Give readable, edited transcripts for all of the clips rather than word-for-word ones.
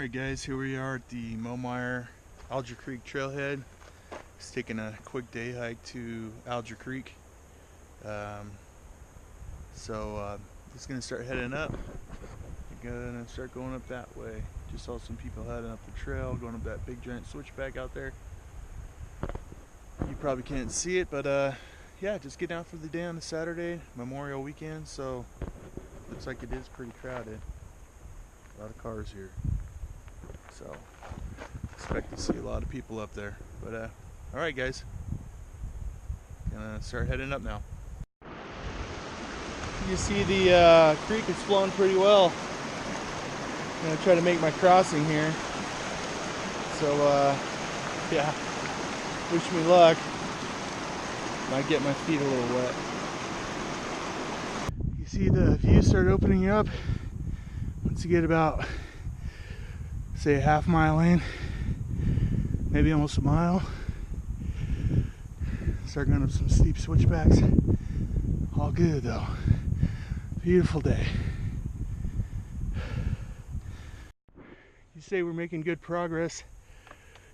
Alright guys, here we are at the Alger Creek trailhead. Just taking a quick day hike to Alger Creek. Just gonna start heading up. We're gonna start going up that way. Just saw some people heading up the trail, going up that big giant switchback out there. You probably can't see it, but yeah, just get down for the day on the Saturday, Memorial Weekend, so looks like it is pretty crowded. A lot of cars here. So expect to see a lot of people up there. But alright guys, gonna start heading up now. You see the creek is flowing pretty well. I'm gonna try to make my crossing here. So yeah, wish me luck. Might get my feet a little wet. You see the view start opening up once you get about, say, a half mile in, maybe almost a mile. Start going up some steep switchbacks. All good though. Beautiful day. You say we're making good progress.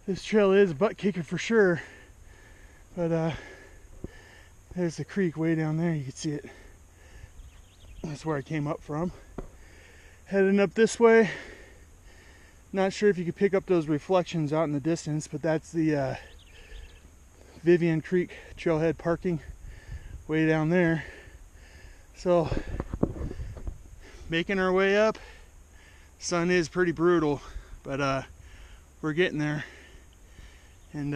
This trail is a butt kicker for sure, but there's the creek way down there. You can see it. That's where I came up from. Heading up this way. Not sure if you could pick up those reflections out in the distance, but that's the Vivian Creek trailhead parking way down there. So making our way up. Sun is pretty brutal, but we're getting there. And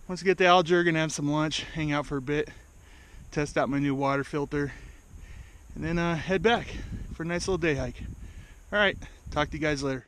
once we get to Alger, gonna have some lunch, hang out for a bit, test out my new water filter, and then head back for a nice little day hike. All right, talk to you guys later.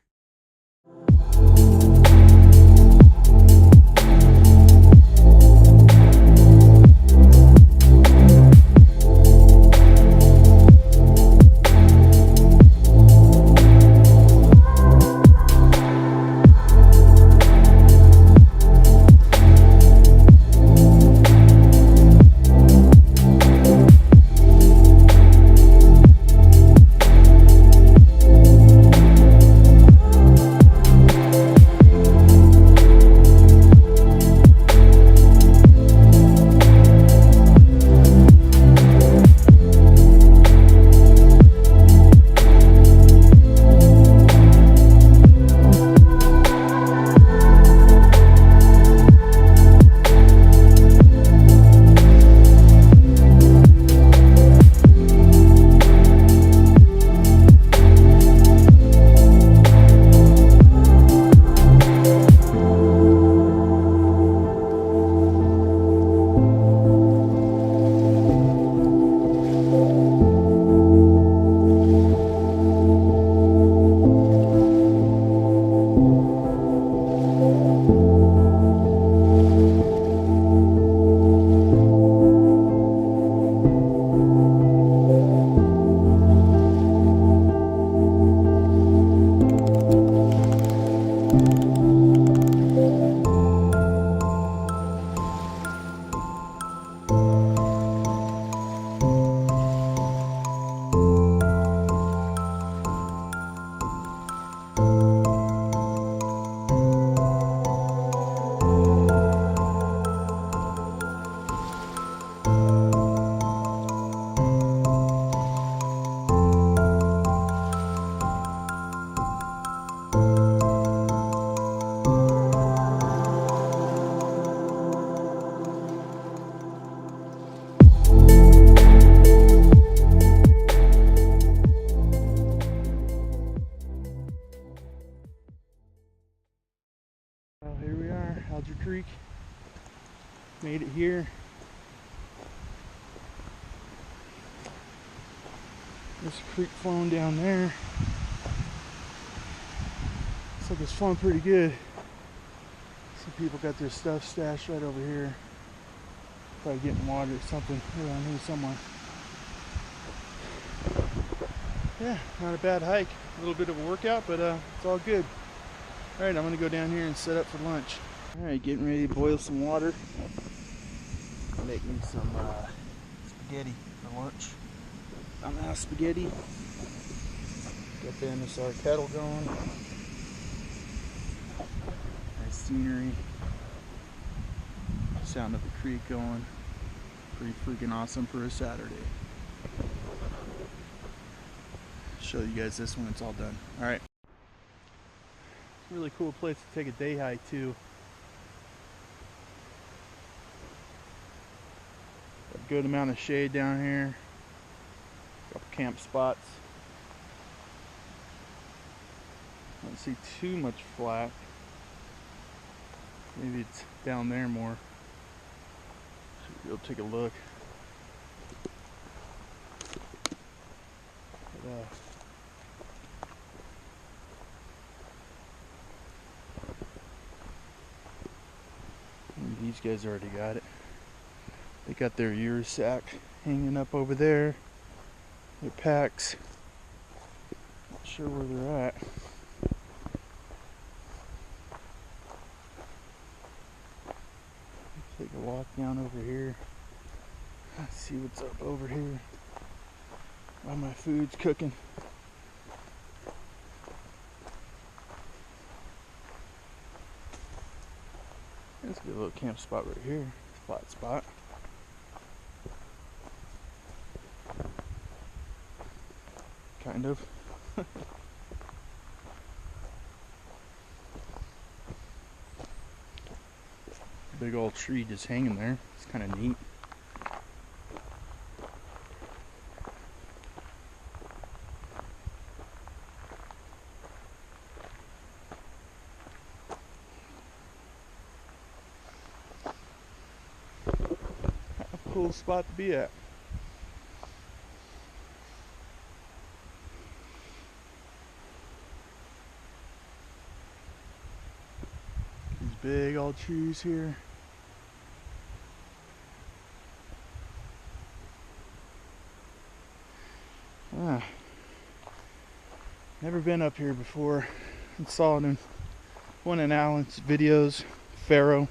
Well, here we are, Alger Creek. Made it here. There's a creek flowing down there. Looks like it's flowing pretty good. Some people got their stuff stashed right over here. Probably getting water or something around here somewhere. Yeah, not a bad hike. A little bit of a workout, but it's all good. Alright, I'm going to go down here and set up for lunch. Alright, getting ready to boil some water. Making some spaghetti for lunch. I'm out of spaghetti. Got the MSR kettle going. Nice scenery. Sound of the creek going. Pretty freaking awesome for a Saturday. Show you guys this when it's all done. Alright. It's a really cool place to take a day hike too. A good amount of shade down here. A couple camp spots. Don't see too much flat. Maybe it's down there more. Should go take a look. But, these guys already got it. They got their ear sack hanging up over there. Their packs. Not sure where they're at. Take a walk down over here. Let's see what's up over here. While my food's cooking. Let's get a little camp spot right here. Flat spot. Kind of. Big old tree just hanging there. It's kind of neat. Cool spot to be at. These big old trees here. Never been up here before. I saw it in one of Alan's videos, Pharroh,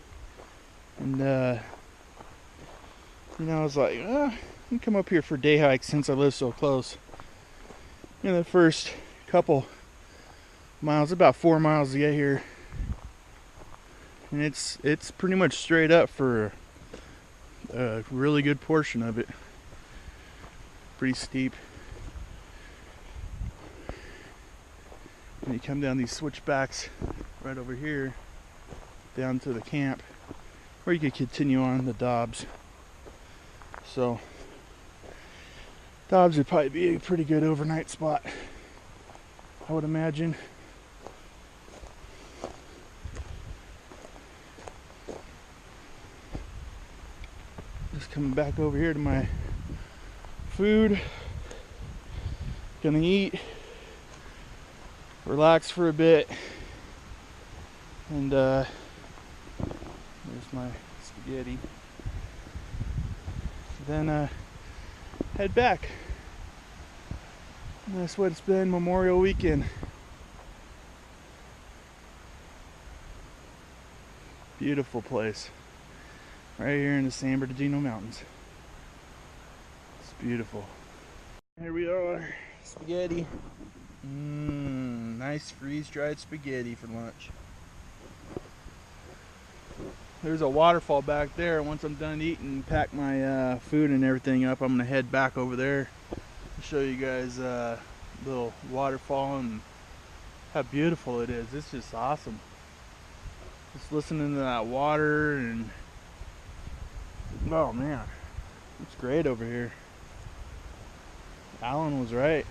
and you know, I was like, I can come up here for day hikes since I live so close. You know, the first couple miles, about 4 miles to get here, and it's pretty much straight up for a really good portion of it. Pretty steep. And you come down these switchbacks right over here down to the camp, or you could continue on the Dobbs. So Dobbs would probably be a pretty good overnight spot, I would imagine. Just coming back over here to my food. Gonna eat, relax for a bit, and there's my spaghetti. Then head back. And that's what it's been, Memorial Weekend. Beautiful place. Right here in the San Bernardino Mountains. It's beautiful. Here we are, spaghetti. Nice freeze-dried spaghetti for lunch. There's a waterfall back there. Once I'm done eating, pack my food and everything up, I'm gonna head back over there to show you guys a little waterfall and how beautiful it is. It's just awesome. Just listening to that water, and oh man, it's great over here. Alan was right.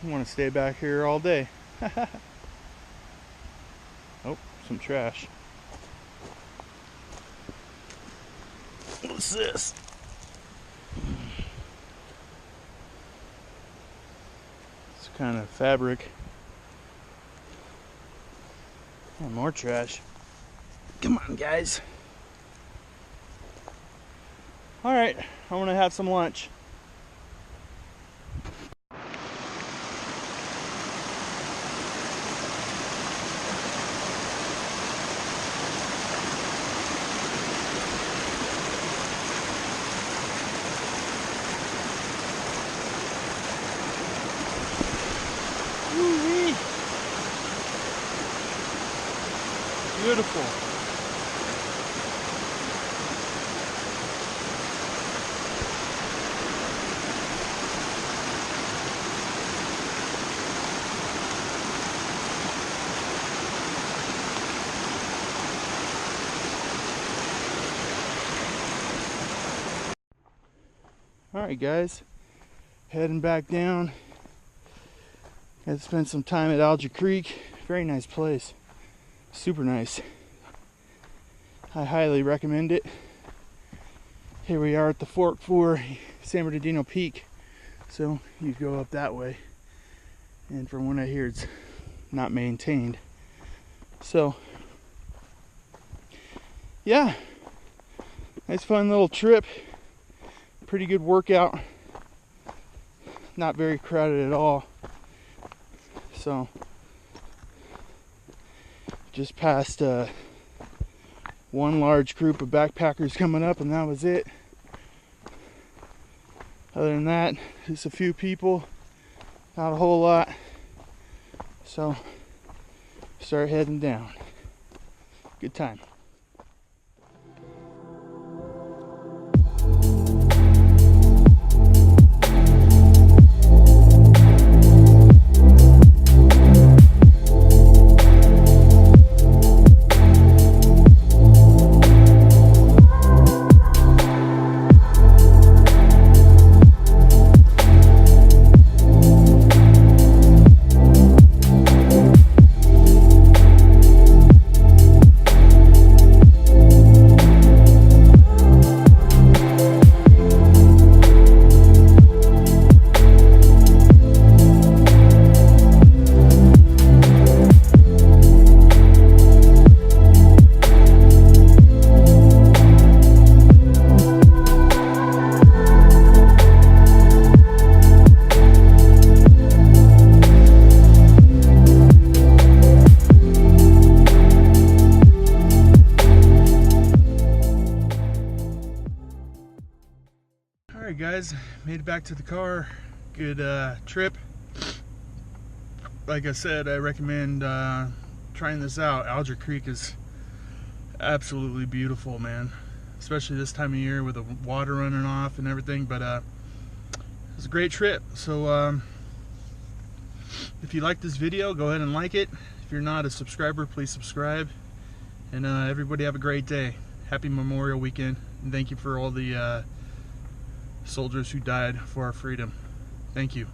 I want to stay back here all day. Oh, some trash. What's this? It's kind of fabric. And more trash. Come on, guys. All right, I want to have some lunch. Beautiful. Alright guys, heading back down. Had to spend some time at Alger Creek. Very nice place. Super nice. I highly recommend it. Here we are at the fork for San Bernardino Peak. So you go up that way. And from what I hear, it's not maintained. So, yeah. Nice fun little trip. Pretty good workout. Not very crowded at all. So, just passed one large group of backpackers coming up, and that was it. Other than that, just a few people, not a whole lot. So, start heading down. Good time. Alright guys, made it back to the car. Good trip. Like I said, I recommend trying this out. Alger Creek is absolutely beautiful, man. Especially this time of year with the water running off and everything. But it was a great trip. So if you like this video, go ahead and like it. If you're not a subscriber, please subscribe. And everybody have a great day. Happy Memorial Weekend. And thank you for all the soldiers who died for our freedom. Thank you.